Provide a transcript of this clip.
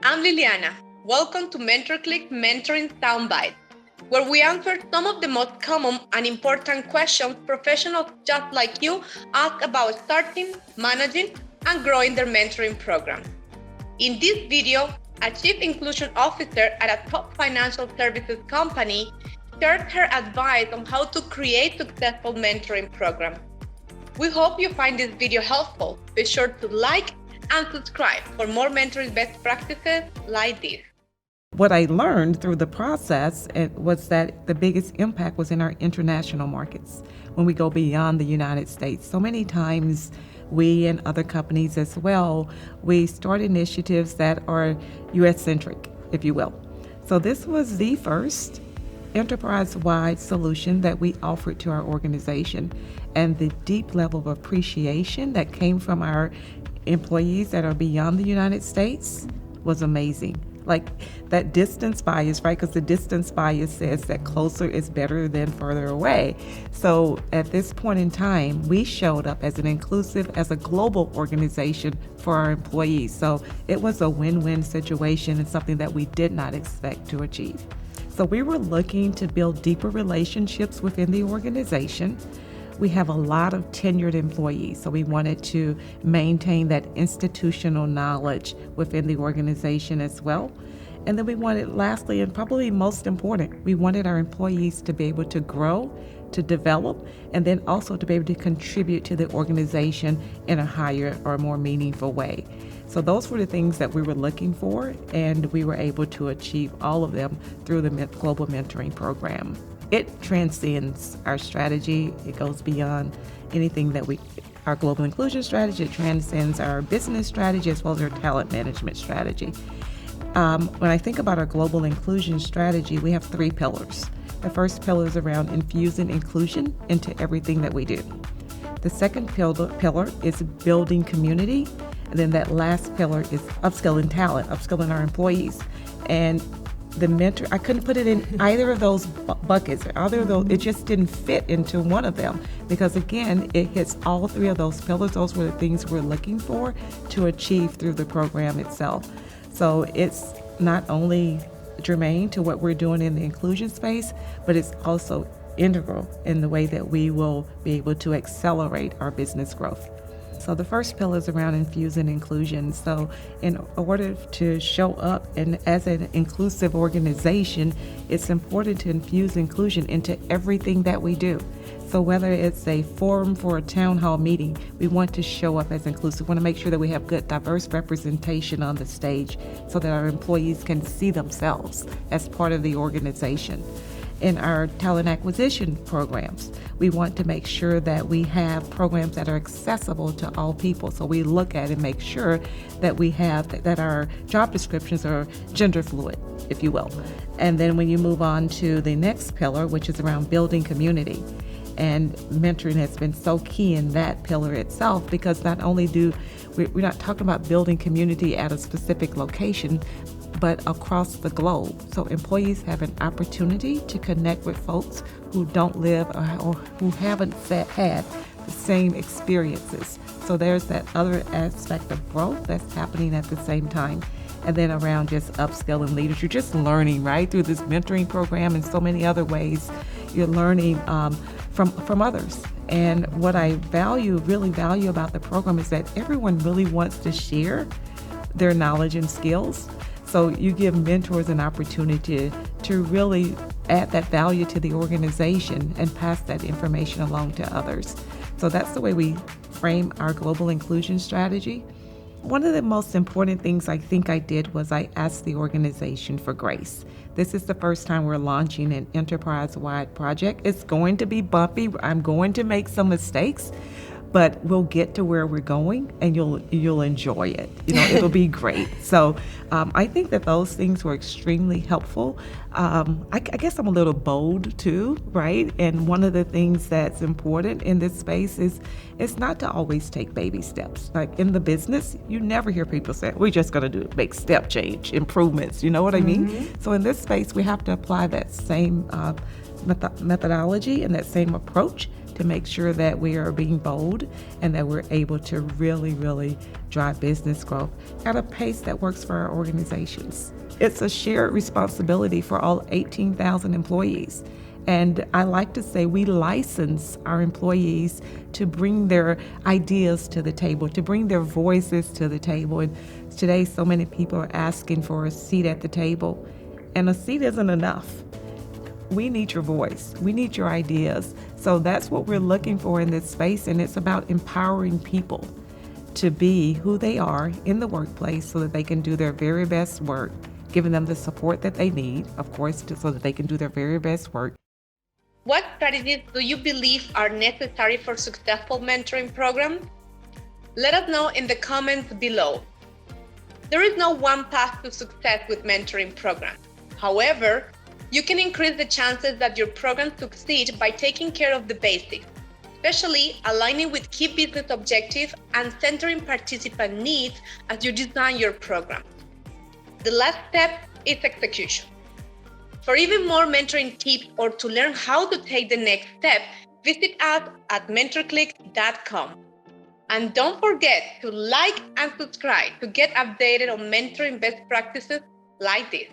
I'm Liliana. Welcome to MentorcliQ Mentoring Soundbites, where we answer some of the most common and important questions professionals just like you ask about starting, managing, and growing their mentoring program. In this video, a Chief Inclusion Officer at a top financial services company shares her advice on how to create successful mentoring programs. We hope you find this video helpful. Be sure to like and subscribe for more mentoring best practices like this. What I learned through the process was that the biggest impact was in our international markets when we go beyond the United States. So many times we and other companies as well, we start initiatives that are U.S.-centric, if you will. So this was the first enterprise-wide solution that we offered to our organization, and the deep level of appreciation that came from our employees that are beyond the United States was amazing. Like that distance bias, right? Because the distance bias says that closer is better than further away. So at this point in time, we showed up as a global organization for our employees. So it was a win-win situation and something that we did not expect to achieve. So we were looking to build deeper relationships within the organization. We have a lot of tenured employees, so we wanted to maintain that institutional knowledge within the organization as well. And then we wanted, lastly, and probably most important, we wanted our employees to be able to grow, to develop, and then also to be able to contribute to the organization in a higher or more meaningful way. So those were the things that we were looking for, and we were able to achieve all of them through the Global Mentoring Program. It transcends our strategy. It goes beyond anything that our global inclusion strategy. It transcends our business strategy as well as our talent management strategy. When I think about our global inclusion strategy, we have 3 pillars. The first pillar is around infusing inclusion into everything that we do. The second pillar is building community. And then that last pillar is upskilling talent, upskilling our employees. And the mentor, I couldn't put it in either of those buckets. It just didn't fit into one of them because, again, it hits all 3 of those pillars. Those were the things we're looking for to achieve through the program itself. So it's not only germane to what we're doing in the inclusion space, but it's also integral in the way that we will be able to accelerate our business growth. So the first pillar is around infusing inclusion. So in order to show up and as an inclusive organization, it's important to infuse inclusion into everything that we do. So whether it's a forum for a town hall meeting, we want to show up as inclusive. We want to make sure that we have good diverse representation on the stage so that our employees can see themselves as part of the organization. In our talent acquisition programs, we want to make sure that we have programs that are accessible to all people. So we look at and make sure that we have that our job descriptions are gender fluid, if you will. And then when you move on to the next pillar, which is around building community, and mentoring has been so key in that pillar itself, because not only we're not talking about building community at a specific location, but across the globe. So employees have an opportunity to connect with folks who don't live or who haven't had the same experiences. So there's that other aspect of growth that's happening at the same time. And then around just upskilling leaders, you're just learning, right, through this mentoring program and so many other ways. You're learning from others. And what I really value about the program is that everyone really wants to share their knowledge and skills. So you give mentors an opportunity to really add that value to the organization and pass that information along to others. So that's the way we frame our global inclusion strategy. One of the most important things I think I did was I asked the organization for grace. This is the first time we're launching an enterprise-wide project. It's going to be bumpy. I'm going to make some mistakes, but we'll get to where we're going and you'll enjoy it. It'll be great. So I think that those things were extremely helpful. I guess I'm a little bold too, right? And one of the things that's important in this space is it's not to always take baby steps. Like in the business, you never hear people say, we're just going to make step change improvements. You know what I mean? So in this space, we have to apply that same methodology and that same approach to make sure that we are being bold and that we're able to really drive business growth at a pace that works for our organizations. It's a shared responsibility for all 18,000 employees. And I like to say we license our employees to bring their ideas to the table, to bring their voices to the table. And today, so many people are asking for a seat at the table, and a seat isn't enough. We need your voice. We need your ideas. So that's what we're looking for in this space, and it's about empowering people to be who they are in the workplace so that they can do their very best work, giving them the support that they need, of course, so that they can do their very best work. What strategies do you believe are necessary for successful mentoring programs? Let us know in the comments below. There is no one path to success with mentoring programs. However, you can increase the chances that your program succeeds by taking care of the basics, especially aligning with key business objectives and centering participant needs as you design your program. The last step is execution. For even more mentoring tips or to learn how to take the next step, visit us at mentorcliq.com. And don't forget to like and subscribe to get updated on mentoring best practices like this.